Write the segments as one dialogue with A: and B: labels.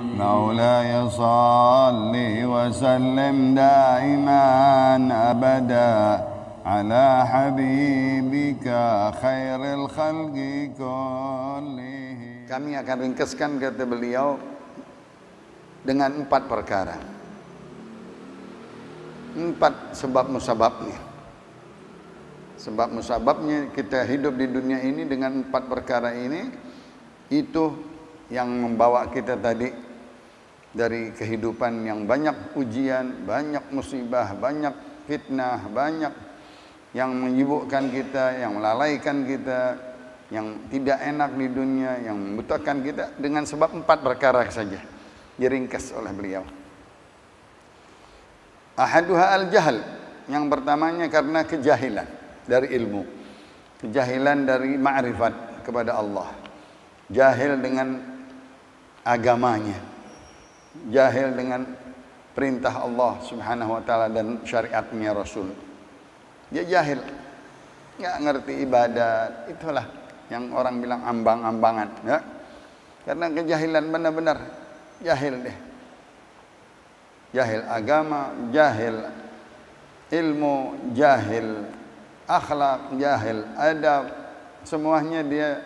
A: مولاي صل وسلم دائما أبدا على حبيبك خير الخلق كلهم. Kami akan ringkaskan, kata beliau, dengan 4 perkara. 4 sebab musababnya. Sebab musababnya kita hidup di dunia ini dengan 4 perkara ini, itu yang membawa kita tadi dari kehidupan yang banyak ujian, banyak musibah, banyak fitnah, banyak yang menyibukkan kita, yang melalaikan kita, yang tidak enak di dunia, yang membutakan kita, dengan sebab 4 perkara saja diringkas oleh beliau. Ahaduha al-jahl, yang pertamanya karena kejahilan dari ilmu, kejahilan dari ma'rifat kepada Allah, jahil dengan agamanya, jahil dengan perintah Allah Subhanahu wa taala dan syariatnya Rasul. Dia jahil, nggak ngerti ibadat. Itulah yang orang bilang ambang-ambangan, ya. Karena kejahilan, benar-benar jahil deh. Jahil agama, jahil ilmu, jahil akhlak, jahil adab, semuanya dia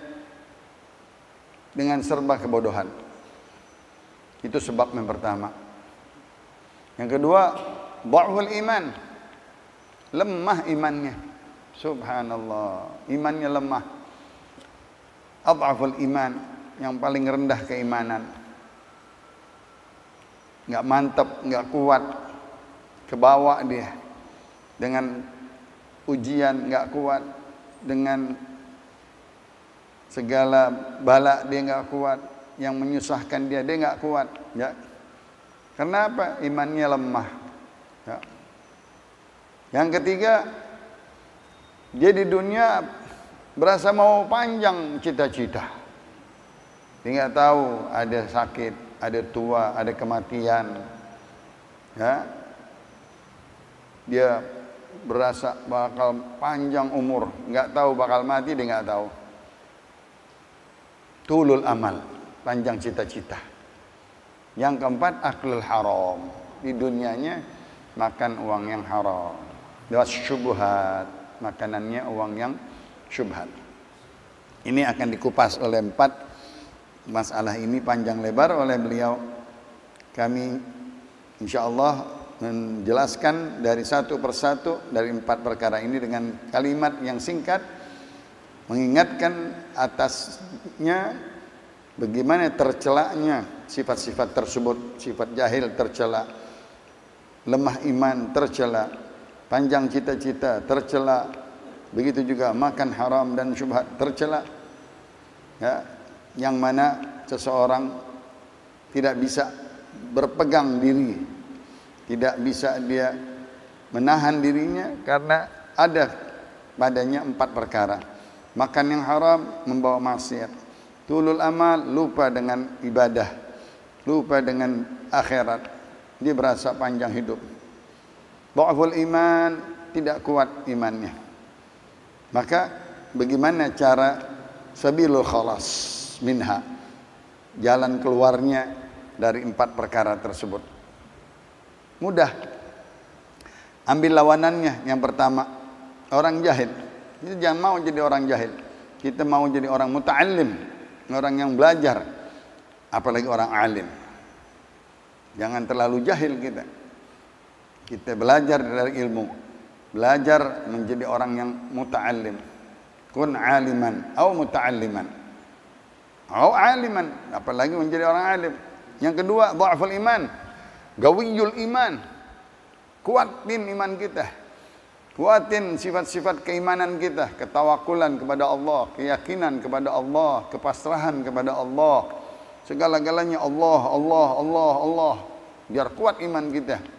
A: dengan serba kebodohan. Itu sebab yang pertama. Yang kedua, dha'ful iman, lemah imannya. Subhanallah, imannya lemah. Adhaful iman, yang paling rendah keimanan. Nggak mantap, nggak kuat, kebawa dia dengan ujian, nggak kuat dengan segala bala, dia nggak kuat, yang menyusahkan dia nggak kuat, ya. Kenapa? Imannya lemah, ya. Yang ketiga, dia di dunia berasa mau panjang cita-cita. Dia nggak tahu ada sakit, ada tua, ada kematian, ya. Dia berasa bakal panjang umur, nggak tahu bakal mati, dia nggak tahu. Tulul amal, panjang cita-cita. Yang keempat, aklul haram, di dunianya makan uang yang haram. Was syubhat, makanannya uang yang syubhat. Ini akan dikupas oleh 4 masalah ini panjang lebar oleh beliau. Kami insyaallah menjelaskan dari satu persatu dari 4 perkara ini dengan kalimat yang singkat, mengingatkan atasnya bagaimana tercelaknya sifat-sifat tersebut. Sifat jahil tercela, lemah iman tercela, panjang cita-cita tercela, begitu juga makan haram dan syubhat tercela, ya, yang mana seseorang tidak bisa berpegang diri, tidak bisa dia menahan dirinya karena ada padanya 4 perkara. Makan yang haram membawa maksiat, tulul amal, lupa dengan ibadah, lupa dengan akhirat, dia berasa panjang hidup. Dha'ful iman, tidak kuat imannya. Maka bagaimana cara sabilul khalas minha, jalan keluarnya dari 4 perkara tersebut? Mudah. Ambil lawanannya. Yang pertama, orang jahil. Kita jangan mau jadi orang jahil. Kita mau jadi orang muta'allim, orang yang belajar, apalagi orang alim. Jangan terlalu jahil kita. Kita belajar dari ilmu, belajar menjadi orang yang muta'allim. Kun aliman atau muta'alliman atau aliman, apalagi menjadi orang alim. Yang kedua, dha'ful iman, gawiyul iman, kuatin iman kita, kuatin sifat-sifat keimanan kita, ketawakulan kepada Allah, keyakinan kepada Allah, kepasrahan kepada Allah, segala-galanya Allah, Allah, Allah, Allah, biar kuat iman kita.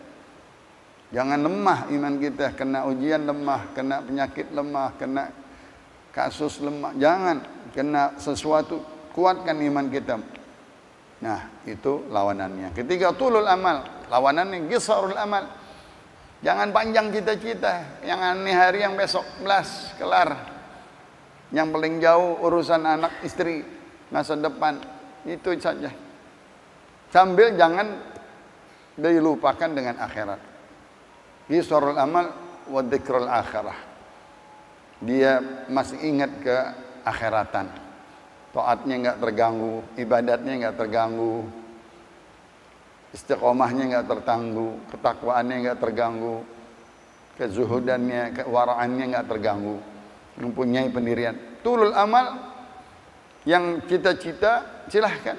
A: Jangan lemah iman kita, kena ujian lemah, kena penyakit lemah, kena kasus lemah, jangan. Kena sesuatu, kuatkan iman kita. Nah, itu lawanannya. Ketiga, tulul amal, lawanannya gisarul amal. Jangan panjang cita-cita, yang aneh hari yang besok belas kelar. Yang paling jauh urusan anak istri, masa depan, itu saja. Sambil jangan dilupakan dengan akhirat. Qisarul amal wa dzikrul akhirah. Dia masih ingat ke akhiratan. Taatnya enggak terganggu, ibadatnya enggak terganggu, istiqomahnya enggak terganggu, ketakwaannya enggak terganggu, kezuhudannya, kewaraannya enggak terganggu, mempunyai pendirian. Tulul amal, yang cita-cita silahkan.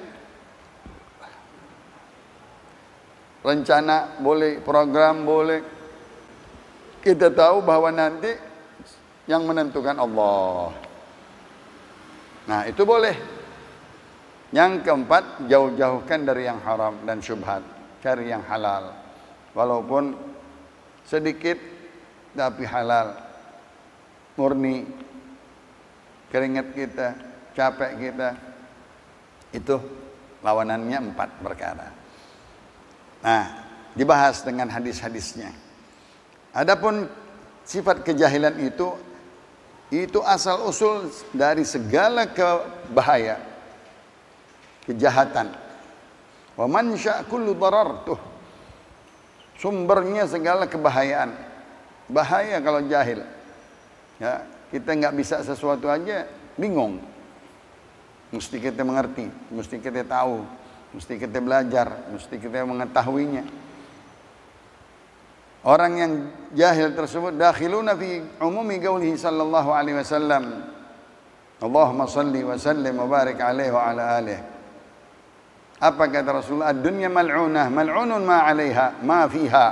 A: Rencana boleh, program boleh. Kita tahu bahwa nanti yang menentukan Allah. Nah, itu boleh. Yang keempat, jauh-jauhkan dari yang haram dan syubhat, cari yang halal. Walaupun sedikit tapi halal. Murni keringat kita, capek kita. Itu lawanannya 4 perkara. Nah, dibahas dengan hadis-hadisnya. Adapun sifat kejahilan itu asal usul dari segala kebahaya, kejahatan. Wa mansya kullu darar, tuh sumbernya segala kebahayaan. Bahaya kalau jahil. Ya, kita nggak bisa sesuatu aja bingung. Mesti kita mengerti, mesti kita tahu, mesti kita belajar, mesti kita mengetahuinya. Orang yang jahil tersebut dakhiluna fi umumi qaulihi sallallahu alaihi wasallam. Allahumma salli wa sallim wa barik alaihi wa ala alihi. Apa kata Rasulullah? Ad-dunya mal'unah, mal'unun ma 'alaiha, ma fiha.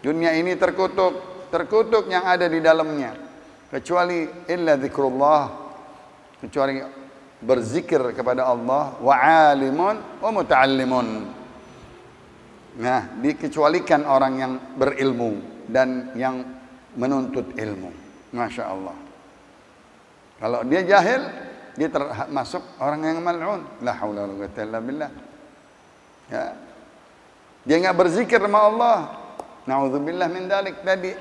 A: Dunia ini terkutuk yang ada di dalamnya, kecuali illa zikrullah, kecuali berzikir kepada Allah, wa 'alimun wa muta'allimun. Nah, dikecualikan orang yang berilmu dan yang menuntut ilmu. Masya Allah. Kalau dia jahil, dia termasuk orang yang mal'un. La haula wala quwwata illa billah. Ya. Dia enggak berzikir sama Allah. Nauzubillah min dzalik tadi.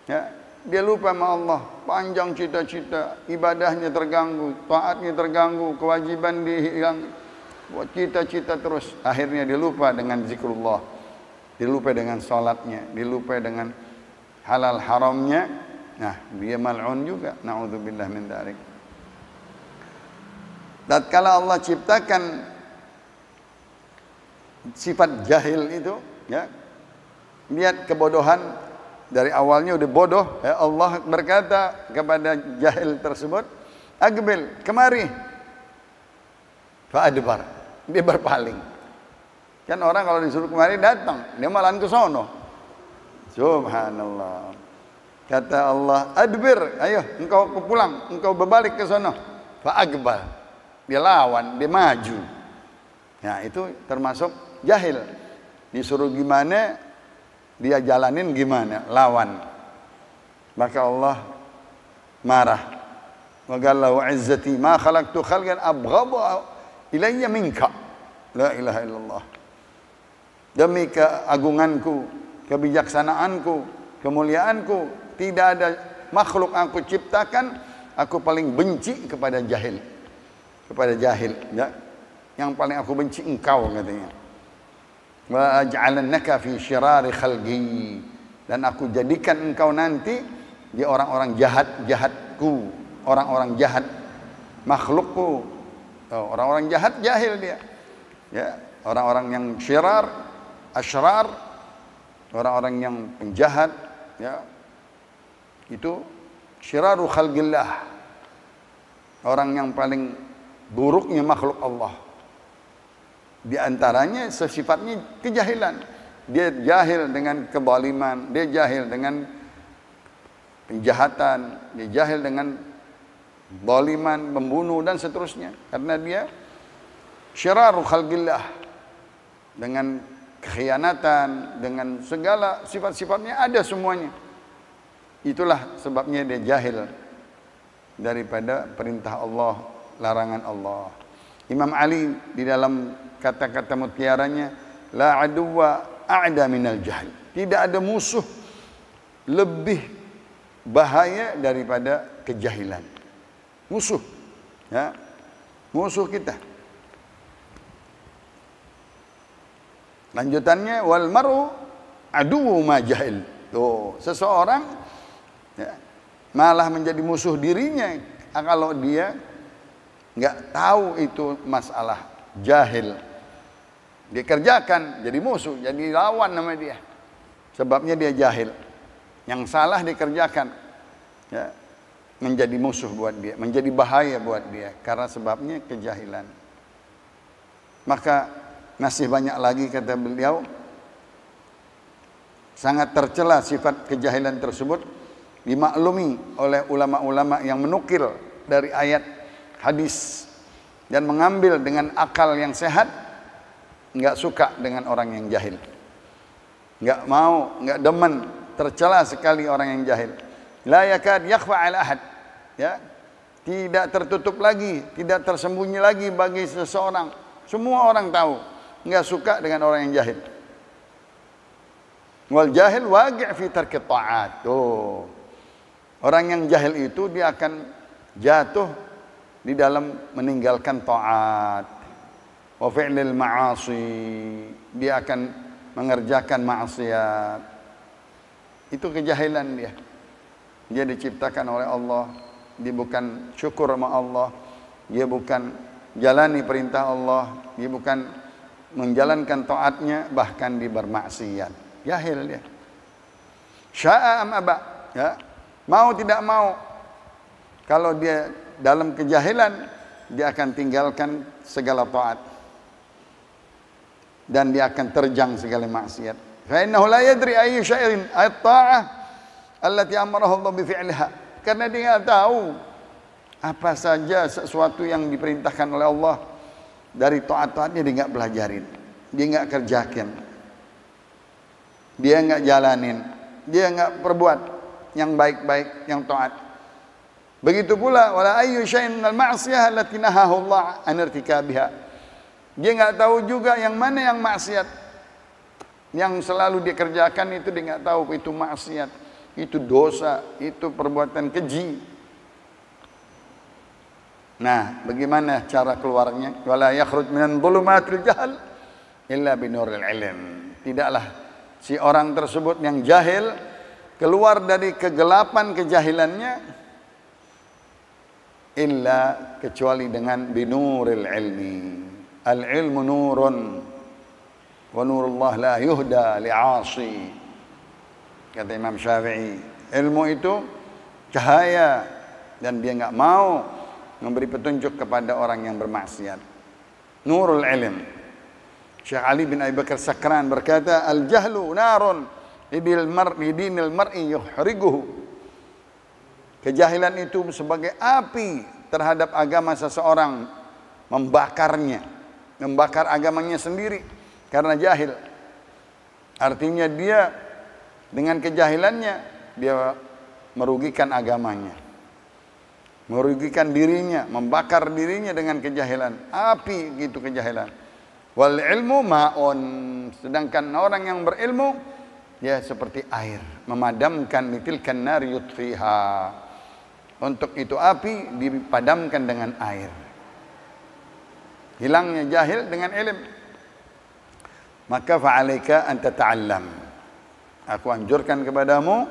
A: Ya, dia lupa sama Allah. Panjang cita-cita, ibadahnya terganggu, taatnya terganggu, kewajiban dihilang. Buat cita-cita terus, akhirnya dia lupa dengan zikrullah, dia lupa dengan salatnya, dia lupa dengan halal haramnya. Nah, dia mal'un juga. Na'udzubillah min dzalik. Tatkala Allah ciptakan sifat jahil itu, ya, lihat kebodohan dari awalnya udah bodoh. Ya, Allah berkata kepada jahil tersebut, "Aqbil, kemari." Fa'adbar, dia berpaling. Kan orang kalau disuruh kemari datang, dia malah ke sono. Subhanallah. Kata Allah, "Adbir, ayo engkau pulang, engkau berbalik ke sono." Fa'aqbal, dia lawan, dia maju. Nah, itu termasuk jahil. Disuruh gimana, dia jalanin gimana, lawan. Maka Allah marah. Wa qala wa 'izzati ma khalaqtu khalqan abghadha ilayya minka. La ilaha illallah. Demi keagunganku, kebijaksanaanku, kemuliaanku, tidak ada makhluk aku ciptakan aku paling benci kepada jahil. Kepada jahil, ya. Yang paling aku benci engkau, katanya. Wa aj'alannaka fi syirari khalqi, dan aku jadikan engkau nanti di orang-orang jahatku, orang-orang jahat makhlukku. Orang-orang jahat jahil dia. Ya, orang-orang yang syirar, asyrar, orang-orang yang penjahat, ya. Itu syiraru khalqillah. Orang yang paling buruknya makhluk Allah. Di antaranya sifatnya kejahilan. Dia jahil dengan kezaliman, dia jahil dengan penjahatan, dia jahil dengan zaliman, membunuh dan seterusnya. Karena dia syiraru khalqillah, dengan khianatan, dengan segala sifat-sifatnya ada semuanya. Itulah sebabnya dia jahil daripada perintah Allah, larangan Allah. Imam Ali di dalam kata-kata mutiaranya, la aduwa a'da minal jahl. Tidak ada musuh lebih bahaya daripada kejahilan. Musuh, ya, musuh kita. Lanjutannya wal mar'u aduwwu ma jahil. Tuh, seseorang ya, malah menjadi musuh dirinya kalau dia nggak tahu itu masalah, jahil. Dikerjakan jadi musuh, jadi lawan nama dia. Sebabnya dia jahil. Yang salah dikerjakan, ya, menjadi musuh buat dia, menjadi bahaya buat dia karena sebabnya kejahilan. Maka masih banyak lagi kata beliau, sangat tercela sifat kejahilan tersebut dimaklumi oleh ulama-ulama yang menukil dari ayat hadis dan mengambil dengan akal yang sehat. Enggak suka dengan orang yang jahil, enggak mau, enggak demen, tercela sekali orang yang jahil. La yakad yakhfa ala ahad, ya, tidak tertutup lagi, tidak tersembunyi lagi bagi seseorang. Semua orang tahu, enggak suka dengan orang yang jahil. Wal jahil waqi' fi tarki ta'at. Tuh, orang yang jahil itu dia akan jatuh di dalam meninggalkan taat. Wa fi'lil ma'asi, dia akan mengerjakan maksiat. Itu kejahilan dia. Dia diciptakan oleh Allah, dia bukan syukur sama Allah, dia bukan jalani perintah Allah, dia bukan menjalankan taatnya, bahkan dia bermaksiat. Jahil dia. Sya'a am aba, ya. Mau tidak mau, kalau dia dalam kejahilan, dia akan tinggalkan segala taat dan dia akan terjang segala maksiat. Fa innahu la yadri ayyu syai'in at-ta'ah allati amarahu Allah bi fi'liha. Karena dia enggak tahu apa saja sesuatu yang diperintahkan oleh Allah dari taat-taatnya, dia enggak pelajarin, dia enggak kerjakan, dia enggak jalanin, dia enggak perbuat yang baik-baik, yang taat. Begitu pula wala ayyu syai'in al-ma'siyah allati nahahu Allah an irtikabiha. Dia enggak tahu juga yang mana yang maksiat, yang selalu dia kerjakan itu dia enggak tahu itu maksiat, itu dosa, itu perbuatan keji. Nah, bagaimana cara keluarnya? Wala yakhruj minan dhulumatil jahl illa binuril ilm. Tidaklah si orang tersebut yang jahil keluar dari kegelapan kejahilannya illa kecuali dengan binuril ilmi. Al-ilmu nurun wa nurullah la yuhda li'asi. Kata Imam Syafi'i, ilmu itu cahaya dan dia enggak mau memberi petunjuk kepada orang yang bermaksiat. Nurul ilm. Syekh Ali bin Abi Bakar Sakran berkata, al-jahlu narun lidinil mar'i yuhriguhu. Kejahilan itu sebagai api terhadap agama seseorang, membakarnya, membakar agamanya sendiri karena jahil. Artinya dia dengan kejahilannya dia merugikan agamanya, merugikan dirinya, membakar dirinya dengan kejahilan. Api gitu kejahilan. Wal ilmu ma'un, sedangkan orang yang berilmu ya seperti air, memadamkan litilkan nar yutfiha. Untuk itu api dipadamkan dengan air. Hilangnya jahil dengan ilm. Maka fa'alaika an tata'allam. Aku anjurkan kepadamu,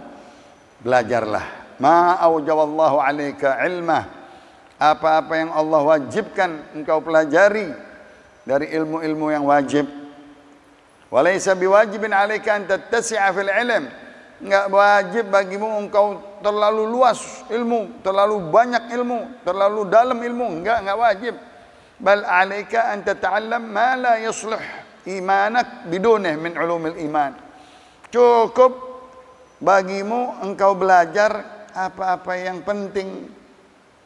A: belajarlah. Ma aujaballahu 'alaika ilmah. Apa-apa yang Allah wajibkan engkau pelajari dari ilmu-ilmu yang wajib. Walaysa biwajibin 'alaika an tattasi'a fil ilm. Enggak wajib bagimu engkau terlalu luas ilmu, terlalu banyak ilmu, terlalu dalam ilmu, enggak wajib. Bal 'alaika an tata'allam ma la yuslih imanak bidunih min ulumil iman. Cukup bagimu engkau belajar apa-apa yang penting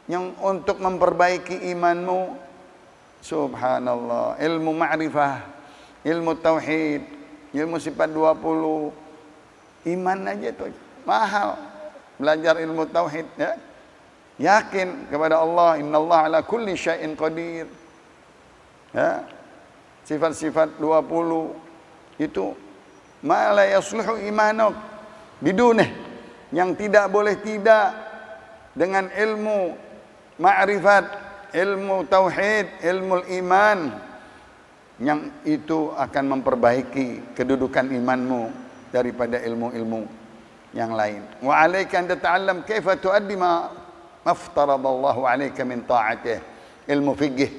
A: yang untuk memperbaiki imanmu. Subhanallah, ilmu ma'rifah, ilmu tauhid, ilmu sifat 20, iman aja tuh mahal. Belajar ilmu tauhid, ya. Yakin kepada Allah, innallaha ala kulli syai'in qadir. Ya. Sifat-sifat 20 itu ma la yasluhu imanuk bidunih, yang tidak boleh tidak dengan ilmu ma'rifat, ilmu tauhid, ilmu iman. yang itu akan memperbaiki kedudukan imanmu daripada ilmu-ilmu yang lain. Wa 'alaika an tata'allam kaifa tuaddi ma aftaradallahu 'alaika min ta'atih. Ilmu fikih.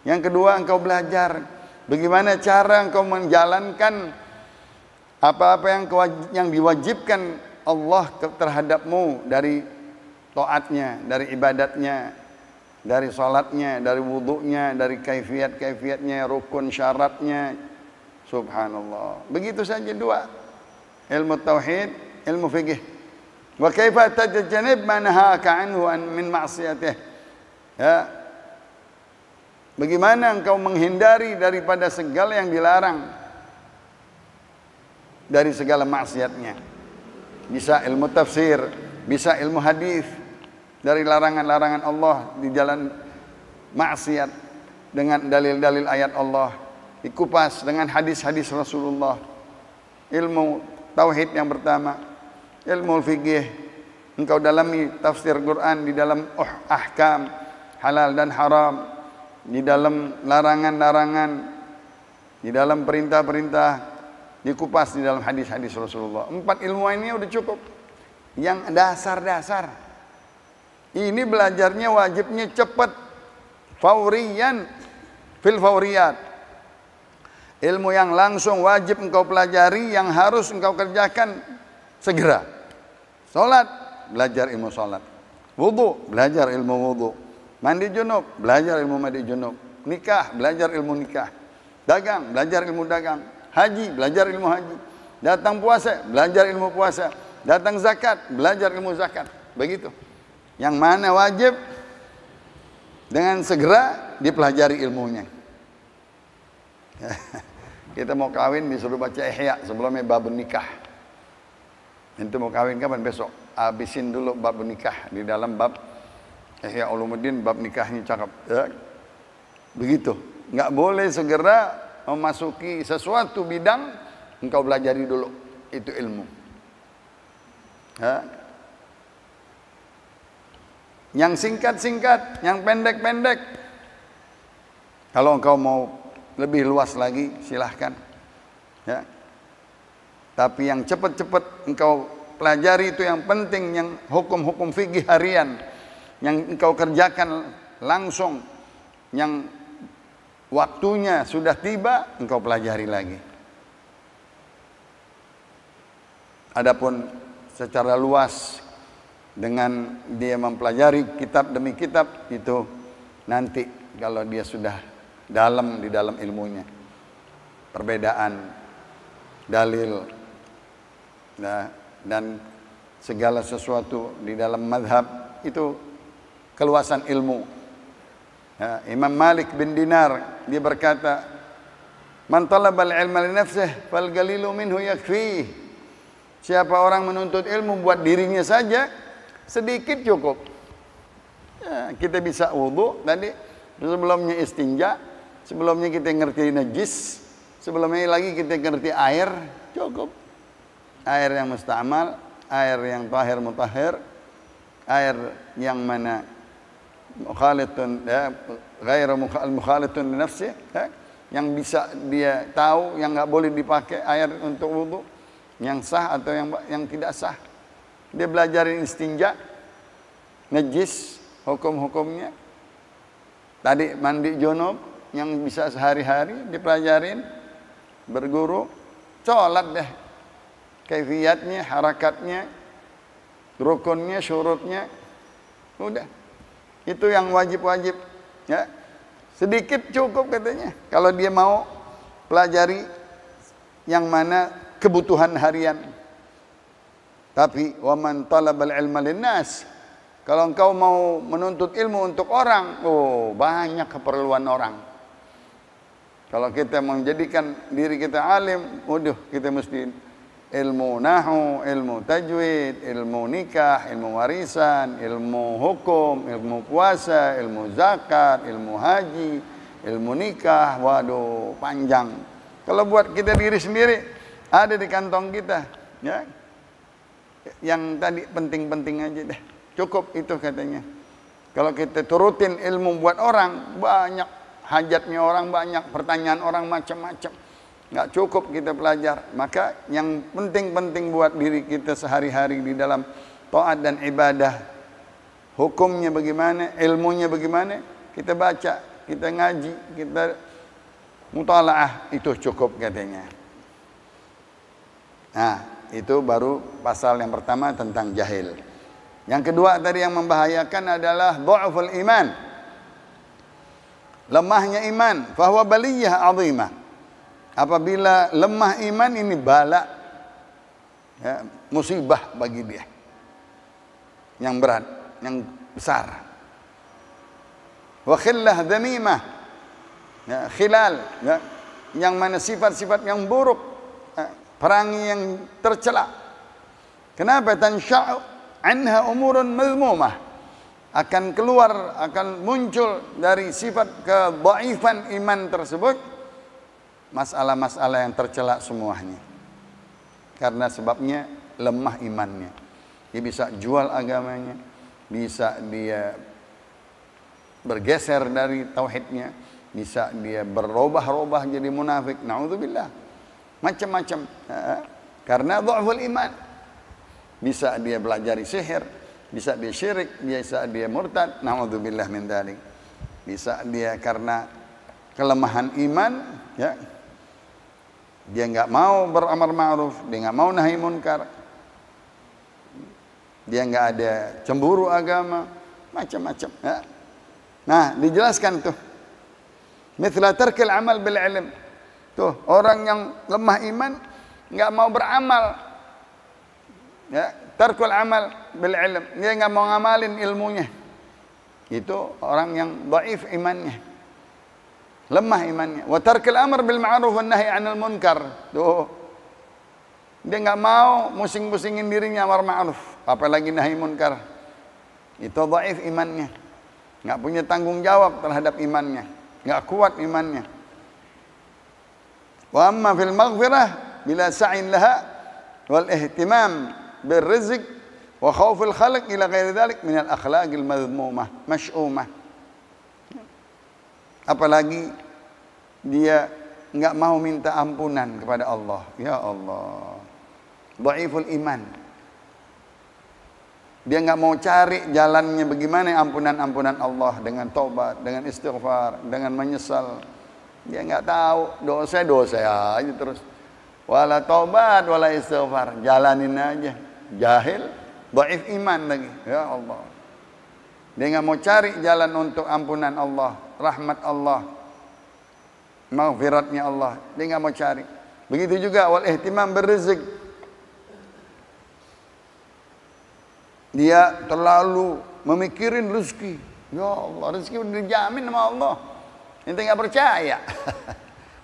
A: Yang kedua, engkau belajar bagaimana cara engkau menjalankan apa-apa yang diwajibkan Allah terhadapmu dari taatnya, dari ibadatnya, dari salatnya, dari wudunya, dari kaifiat-kaifiatnya, rukun syaratnya. Subhanallah. Begitu saja dua. Ilmu tauhid, ilmu fikih. Wa kaifa tajtanib ma nahaka anhu min ma'siyatih. Ya. Bagaimana engkau menghindari daripada segala yang dilarang, dari segala maksiatnya. Bisa ilmu tafsir, bisa ilmu hadis, dari larangan-larangan Allah di jalan maksiat dengan dalil-dalil ayat Allah, dikupas dengan hadis-hadis Rasulullah. Ilmu tauhid yang pertama, ilmu fikih, engkau dalami tafsir Quran di dalam ahkam halal dan haram, di dalam larangan-larangan, di dalam perintah-perintah, dikupas di dalam hadis-hadis Rasulullah. 4 ilmu ini udah cukup. Yang dasar-dasar. Ini belajarnya wajibnya cepat. Fauriyan fil fauriyat. Ilmu yang langsung wajib engkau pelajari, yang harus engkau kerjakan segera. Salat, belajar ilmu salat. Wudu, belajar ilmu wudu. Mandi junub, belajar ilmu mandi junub. Nikah, belajar ilmu nikah. Dagang, belajar ilmu dagang. Haji, belajar ilmu haji. Datang puasa, belajar ilmu puasa. Datang zakat, belajar ilmu zakat. Begitu. Yang mana wajib, dengan segera dipelajari ilmunya. Kita mau kawin disuruh baca Ihya sebelumnya bab nikah. Itu mau kawin kapan? Besok. Habisin dulu bab nikah di dalam bab Ihya Ulumuddin, bab nikahnya cakep. Ya. Begitu. Nggak boleh segera memasuki sesuatu bidang, engkau belajari dulu itu ilmu. Ya. Yang singkat-singkat, yang pendek-pendek. Kalau engkau mau lebih luas lagi, silahkan. Ya. Tapi yang cepat-cepat engkau pelajari itu yang penting, yang hukum-hukum fikih harian, yang engkau kerjakan langsung, yang waktunya sudah tiba, engkau pelajari lagi. Adapun secara luas dengan dia mempelajari kitab demi kitab, itu nanti kalau dia sudah dalam di dalam ilmunya, perbedaan dalil dan segala sesuatu di dalam madhab itu keluasan ilmu. Ya, Imam Malik bin Dinar dia berkata, "Man talabal ilma li nafsihi fal qalilu minhu yakfi." Siapa orang menuntut ilmu buat dirinya saja, sedikit cukup. Ya, kita bisa wudu tadi, sebelumnya istinja, sebelumnya kita ngerti najis, sebelumnya lagi kita ngerti air, cukup. Air yang mustamal, air yang tahir mutahhir, air yang mana mukhalitun ya, ghairu mukhalitun li nafsi, ya, yang bisa dia tahu, yang enggak boleh dipakai air untuk wudu, yang sah atau yang tidak sah. Dia belajarin istinja, najis, hukum-hukumnya. Tadi mandi junub yang bisa sehari-hari dipelajarin, berguru, sholat deh. Kaifiyatnya, harakatnya, rukunnya, syurutnya, udah. Itu yang wajib-wajib. Ya. Sedikit cukup katanya. Kalau dia mau pelajari yang mana kebutuhan harian. Tapi waman talabal ilma linnas, kalau engkau mau menuntut ilmu untuk orang, oh banyak keperluan orang. Kalau kita menjadikan diri kita alim, waduh kita mesti ilmu nahu, ilmu tajwid, ilmu nikah, ilmu warisan, ilmu hukum, ilmu puasa, ilmu zakat, ilmu haji, ilmu nikah, waduh panjang. Kalau buat kita diri sendiri, ada di kantong kita, ya. Yang tadi penting-penting aja deh. Cukup itu katanya. Kalau kita turutin ilmu buat orang, banyak hajatnya orang banyak, pertanyaan orang macam-macam. Nggak cukup kita belajar. Maka yang penting-penting buat diri kita sehari-hari di dalam taat dan ibadah, hukumnya bagaimana, ilmunya bagaimana, kita baca, kita ngaji, kita mutalaah, itu cukup katanya. Nah, itu baru pasal yang pertama tentang jahil. Yang kedua tadi yang membahayakan adalah dha'ful iman. Lemahnya iman, fahuwa baliyah 'azimah. Apabila lemah iman ini bala, ya, musibah bagi dia. Yang berat, yang besar. Wa khillah dhamimah. Ya, khilal, ya, yang mana sifat-sifat yang buruk, ya, perangi yang tercela. Kenapa? Tansya'u anha umurun mazmumah. Akan keluar, akan muncul dari sifat kedhaifan iman tersebut masalah-masalah yang tercela semuanya. Karena sebabnya lemah imannya. Dia bisa jual agamanya, bisa dia bergeser dari tauhidnya, bisa dia berubah-ubah jadi munafik. Na'udzubillah. Macam-macam. Karena dha'ful iman. Bisa dia belajari sihir, bisa dia syirik, bisa dia murtad. Na'udzubillah min dzalik. Bisa dia karena kelemahan iman, ya, dia nggak mau beramar ma'ruf, dia nggak mau nahi munkar, dia nggak ada cemburu agama, macam-macam. Ya. Nah, dijelaskan tuh. Mithla tarkil amal bil ilm. Tuh, orang yang lemah iman nggak mau beramal. Ya, tarkul amal bil ilm. Dia nggak mau ngamalin ilmunya. Itu orang yang dhaif imannya. Lemah imannya. Wa tarkil amr bil ma'ruf wan nahi 'anil munkar. Tuh. Dia nggak mau musing-musingin dirinya amar ma'ruf, apalagi nahi munkar. Itu dhaif imannya. Nggak punya tanggung jawab terhadap imannya. Nggak kuat imannya. Wa amma fil maghfirah bila sa'in laha wal ihtimam bil rizq wa khaufil khalq ila ghairi dhalik min al akhlaqil madhmumah masy'umah. Apalagi dia nggak mau minta ampunan kepada Allah. Ya Allah, dhaiful iman. Dia nggak mau cari jalannya bagaimana ampunan-ampunan Allah dengan taubat, dengan istighfar, dengan menyesal. Dia nggak tahu, dosa-dosa aja terus. Wala taubat, wala istighfar, jalanin aja. Jahil, dhaif iman lagi. Ya Allah. Dia nggak mau cari jalan untuk ampunan Allah, rahmat Allah, maghfiratnya Allah. Dia nggak mau cari. Begitu juga wal ihtimam berizq. Dia terlalu memikirin rezeki. Ya Allah, rezeki udah dijamin sama Allah. Ente nggak percaya.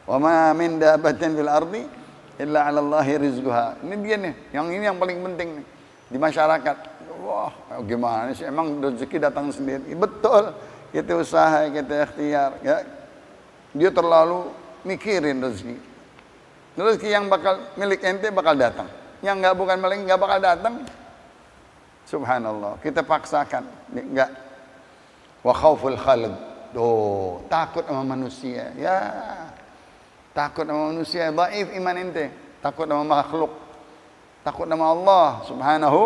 A: Wa ma min dabbatin fil ardi illa 'ala Allahi rizquha. Ini dia nih, ini yang paling penting nih di masyarakat. Wah, gimana sih? Emang rezeki datang sendiri? Betul. Kita usaha, kita ikhtiar. Ya. Dia terlalu mikirin rezeki. Rezeki yang bakal milik ente bakal datang. Yang nggak bukan milik nggak bakal datang. Subhanallah. Kita paksakan. Nggak. Wa khauful khalq. Oh, takut sama manusia. Ya. Takut sama manusia. Dhaif iman ente. Takut sama makhluk. Takut sama Allah Subhanahu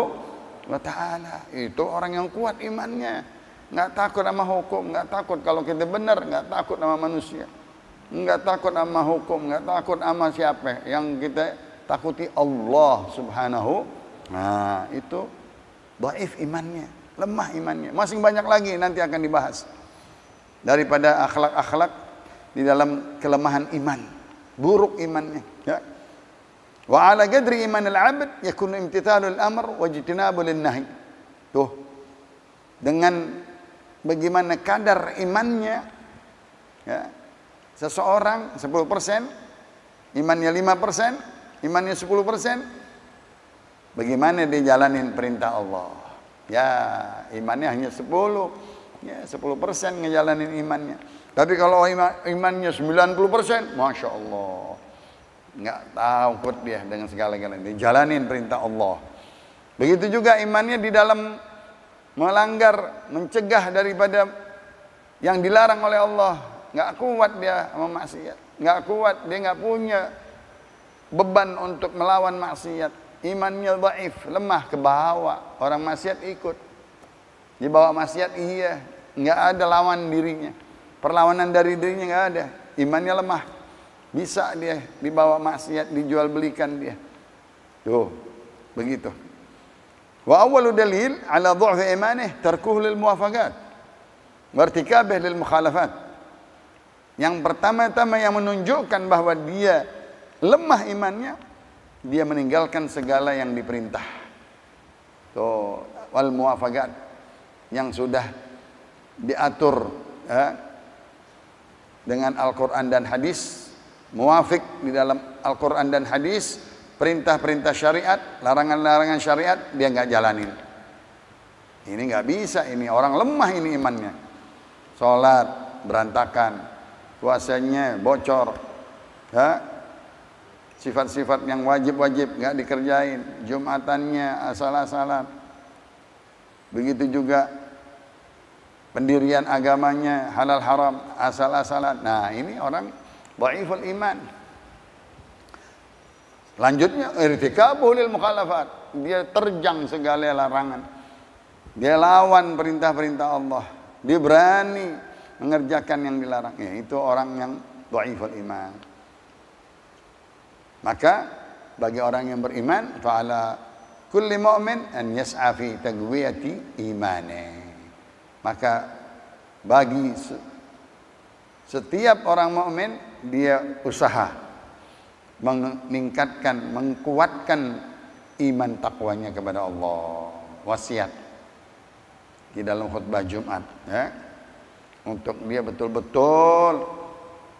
A: wa ta'ala. Itu orang yang kuat imannya. Nggak takut sama hukum, nggak takut kalau kita benar, nggak takut sama manusia, nggak takut sama hukum, nggak takut sama siapa. Yang kita takuti Allah Subhanahu. Nah, itu dhaif imannya, lemah imannya. Masih banyak lagi nanti akan dibahas daripada akhlak-akhlak di dalam kelemahan iman, buruk imannya. Ya. Wa ala qadri imanil 'abd yakunu imtithalul amr wa ijtinabul nahi. Tuh. Dengan bagaimana kadar imannya, ya, seseorang 10%, imannya 5%, imannya 10%, bagaimana dia jalanin perintah Allah. Ya, imannya hanya 10, ya 10% ngejalanin imannya. Tapi kalau imannya 90%, Masya Allah, nggak takut dia dengan segala-galanya, dia jalanin perintah Allah. Begitu juga imannya di dalam melanggar, mencegah daripada yang dilarang oleh Allah, nggak kuat dia sama maksiat, nggak kuat, dia nggak punya beban untuk melawan maksiat. Imannya dhaif, lemah, ke bawah. Orang maksiat ikut. Dibawa maksiat iya, nggak ada lawan dirinya. Perlawanan dari dirinya nggak ada. Imannya lemah. Bisa dia dibawa maksiat, dijual belikan dia. Tuh, begitu. Wa awwalu dalil ala dhu'fi imanih tarkuhu lil muwafaqat wa irtikabih lil mukhalafat. Yang pertama-tama yang menunjukkan bahwa dia lemah imannya, dia meninggalkan segala yang diperintah. Tuh, wal muwafaqat, yang sudah diatur dengan Al-Quran dan hadis, muwafiq di dalam Al-Quran dan hadis, perintah-perintah syariat, larangan-larangan syariat, dia nggak jalanin. Ini nggak bisa, ini orang lemah ini imannya. Sholat berantakan, puasanya bocor, sifat-sifat yang wajib-wajib nggak dikerjain, jumatannya asal-asalan. Begitu juga pendirian agamanya halal haram asal-asalan. Nah, ini orang dhaiful iman. Lanjutnya irtikabu lil mukhalafat, dia terjang segala larangan. Dia lawan perintah-perintah Allah. Dia berani mengerjakan yang dilarang. Ya, itu orang yang dhaiful iman. Maka bagi orang yang beriman, fa'ala kulli mu'min an yas'a fi taqwiyati imani. Maka bagi setiap orang mukmin, dia usaha meningkatkan, mengkuatkan iman takwanya kepada Allah. Wasiat di dalam khutbah Jumat, ya, untuk dia betul-betul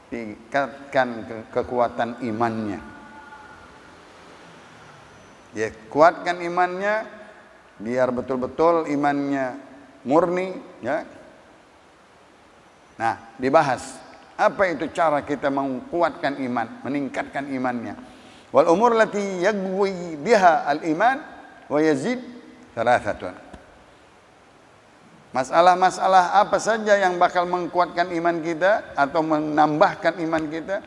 A: tingkatkan kekuatan imannya. Dia kuatkan imannya biar betul-betul imannya murni, ya. Nah, dibahas apa itu cara kita menguatkan iman, meningkatkan imannya. Wal umur lati yaqwi biha al iman wa yazid thalathatun. Masalah-masalah apa saja yang bakal menguatkan iman kita atau menambahkan iman kita?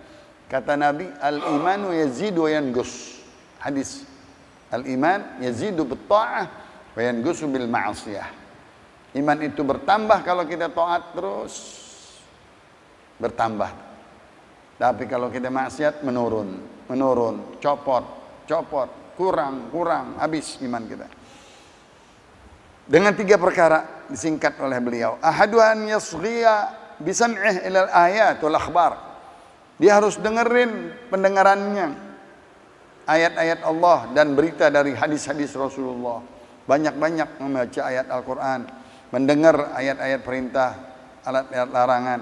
A: Kata Nabi, al imanu yazid wa yanqus. Hadis, al iman yazidu bit ta'ah wa yanqusu bil ma'siyah. Iman itu bertambah kalau kita taat terus, bertambah. Tapi kalau kita maksiat, menurun, copot, kurang, habis iman kita. Dengan 3 perkara disingkat oleh beliau. Ahaduhan yasghiya bisam'ih ilal ayat wal akhbar. Dia harus dengerin pendengarannya ayat-ayat Allah dan berita dari hadis-hadis Rasulullah. Banyak-banyak membaca ayat Al-Quran, mendengar ayat-ayat perintah, ayat-ayat larangan.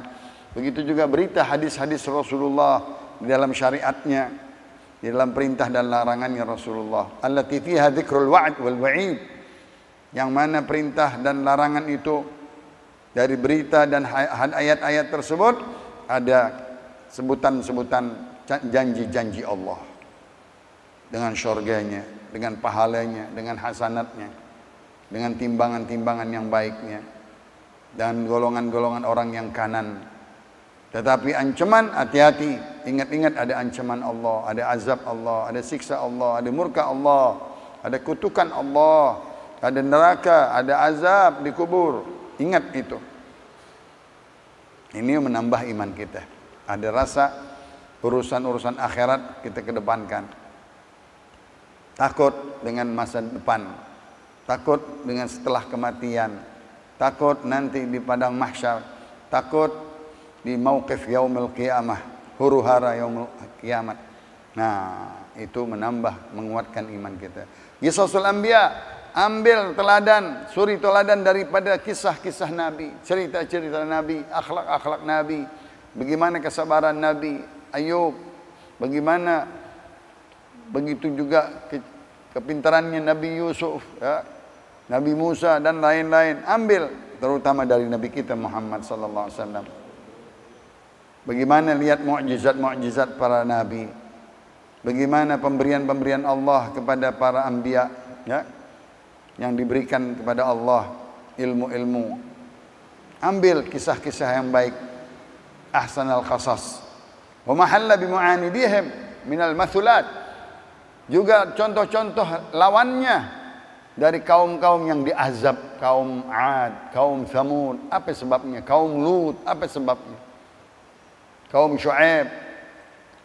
A: Begitu juga berita hadis-hadis Rasulullah di dalam syariatnya, di dalam perintah dan larangannya Rasulullah. Allati fiha dzikrul wa'd wal wa'id. Yang mana perintah dan larangan itu dari berita dan ayat-ayat tersebut ada sebutan-sebutan janji-janji Allah. Dengan syurganya, dengan pahalanya, dengan hasanatnya, dengan timbangan-timbangan yang baiknya, dan golongan-golongan orang yang kanan. Tetapi ancaman, hati-hati, ingat-ingat ada ancaman Allah, ada azab Allah, ada siksa Allah, ada murka Allah, ada kutukan Allah, ada neraka, ada azab di kubur. Ingat itu. Ini menambah iman kita. Ada rasa urusan-urusan akhirat kita kedepankan. Takut dengan masa depan, takut dengan setelah kematian, takut nanti di padang mahsyar, takut di mauqif yaumil qiyamah, huru-hara yaumil kiamat. Nah, itu menambah, menguatkan iman kita. Qisasul anbiya, ambil teladan, suri teladan daripada kisah-kisah Nabi, cerita-cerita Nabi, akhlak-akhlak Nabi, bagaimana kesabaran Nabi Ayub, bagaimana begitu juga kepintarannya Nabi Yusuf, ya, Nabi Musa dan lain-lain. Ambil terutama dari Nabi kita Muhammad sallallahu alaihi wasallam. Bagaimana lihat mukjizat-mukjizat para nabi. Bagaimana pemberian-pemberian Allah kepada para anbiya, ya, yang diberikan kepada Allah ilmu-ilmu. Ambil kisah-kisah yang baik. ahsanal qasas wa mahalla bimu'anidihim minal mathulat. Juga contoh-contoh lawannya dari kaum-kaum yang diazab, kaum Ad, kaum Thamud, apa sebabnya? Kaum Lut, apa sebabnya? Kaum Syuaib,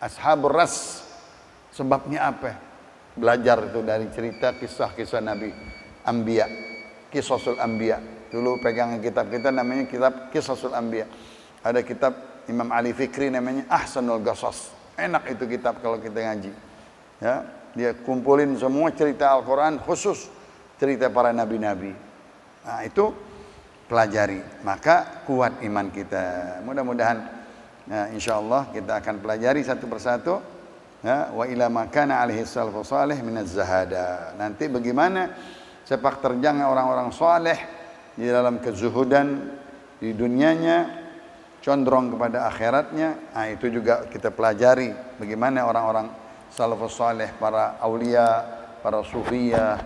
A: Ashabur Ras, sebabnya apa? Belajar itu dari cerita kisah-kisah Nabi Anbiya, Qisasul Anbiya. Dulu pegangan kitab kita namanya kitab Qisasul Anbiya. Ada kitab Imam Ali Fikri namanya Ahsanul Qasas. Enak itu kitab kalau kita ngaji. Ya, dia kumpulin semua cerita Al-Quran, khusus cerita para nabi-nabi. Nah, itu pelajari, maka kuat iman kita. Mudah-mudahan, nah, insyaallah kita akan pelajari satu persatu. Ya, wa ila makana alaihi salafus salih minaz zahada. Nanti bagaimana sepak terjangnya orang-orang saleh di dalam kezuhudan di dunianya, condong kepada akhiratnya. Nah, itu juga kita pelajari bagaimana orang-orang salafus saleh, para aulia, para sufiyah,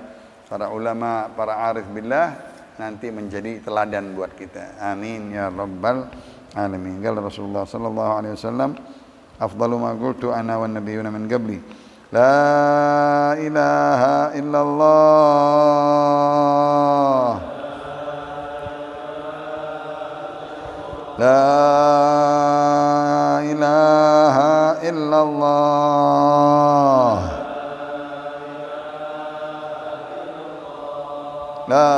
A: para ulama, para arif billah nanti menjadi teladan buat kita. Amin ya rabbal alamin. Qala Rasulullah sallallahu alaihi wasallam, afdalu ma qultu ana wan nabiyyuna min qabli, la ilaha illallah, la ilaha illallah, la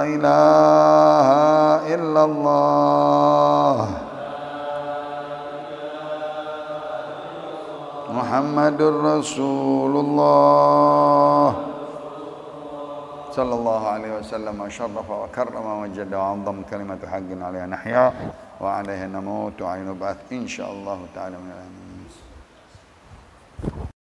A: ilaha illallah, Muhammadur Rasulullah sallallahu alaihi wasallam, syarrafa wa karrama wa jadda wa 'azzam kalimatu haqqin 'alaiha nahya wa 'alaiha namutu 'ainu ba'th insyaallah ta'ala.